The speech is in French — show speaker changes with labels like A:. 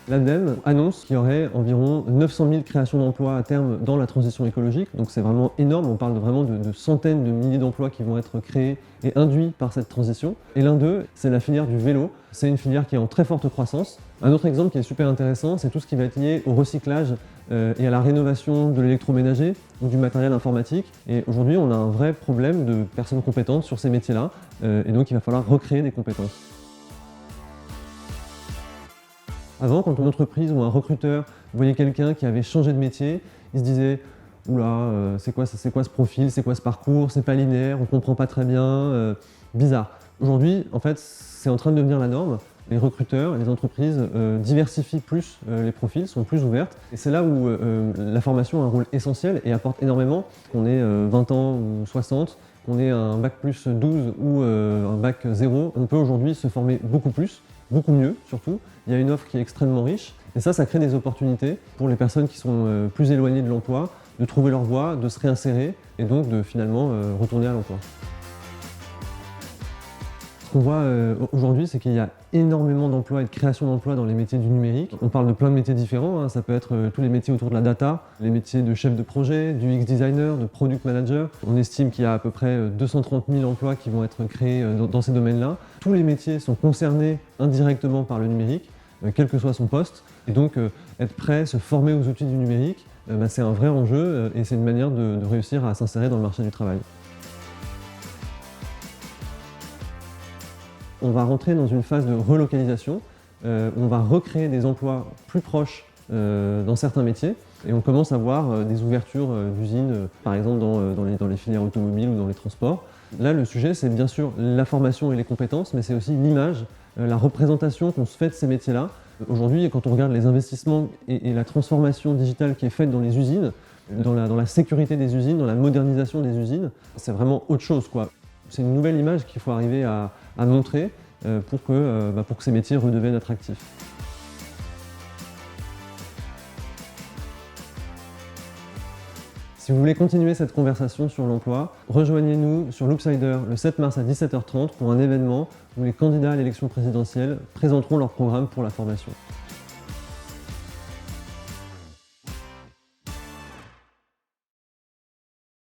A: L'ADEME annonce qu'il y aurait environ 900 000 créations d'emplois à terme dans la transition écologique, donc c'est vraiment énorme, on parle vraiment de centaines de milliers d'emplois qui vont être créés et induits par cette transition. Et l'un d'eux, c'est la filière du vélo, c'est une filière qui est en très forte croissance. Un autre exemple qui est super intéressant, c'est tout ce qui va être lié au recyclage et à la rénovation de l'électroménager ou du matériel informatique. Et aujourd'hui, on a un vrai problème de personnes compétentes sur ces métiers-là, et donc il va falloir recréer des compétences. Avant, quand une entreprise ou un recruteur voyait quelqu'un qui avait changé de métier, il se disait « Oula, c'est quoi ce profil, c'est quoi ce parcours, c'est pas linéaire, on comprend pas très bien, bizarre ». Aujourd'hui, en fait, c'est en train de devenir la norme. Les recruteurs, les entreprises diversifient plus les profils, sont plus ouvertes. Et c'est là où la formation a un rôle essentiel et apporte énormément. Qu'on ait 20 ans ou 60, qu'on ait un bac plus 12 ou un bac 0, on peut aujourd'hui se former beaucoup plus, beaucoup mieux surtout. Il y a une offre qui est extrêmement riche. Et ça crée des opportunités pour les personnes qui sont plus éloignées de l'emploi, de trouver leur voie, de se réinsérer et donc de finalement retourner à l'emploi. Ce qu'on voit aujourd'hui, c'est qu'il y a énormément d'emplois et de création d'emplois dans les métiers du numérique. On parle de plein de métiers différents, hein. Ça peut être tous les métiers autour de la data, les métiers de chef de projet, du UX designer, de product manager. On estime qu'il y a à peu près 230 000 emplois qui vont être créés dans ces domaines-là. Tous les métiers sont concernés indirectement par le numérique, quel que soit son poste. Et donc être prêt, se former aux outils du numérique, c'est un vrai enjeu et c'est une manière de réussir à s'insérer dans le marché du travail. On va rentrer dans une phase de relocalisation, on va recréer des emplois plus proches dans certains métiers et on commence à voir des ouvertures d'usines, par exemple dans les filières automobiles ou dans les transports. Là, le sujet, c'est bien sûr la formation et les compétences, mais c'est aussi l'image, la représentation qu'on se fait de ces métiers-là. Aujourd'hui, quand on regarde les investissements et la transformation digitale qui est faite dans les usines, dans la sécurité des usines, dans la modernisation des usines, c'est vraiment autre chose, quoi. C'est une nouvelle image qu'il faut arriver à montrer pour que ces métiers redeviennent attractifs. Si vous voulez continuer cette conversation sur l'emploi, rejoignez-nous sur Loopsider le 7 mars à 17h30 pour un événement où les candidats à l'élection présidentielle présenteront leur programme pour la formation.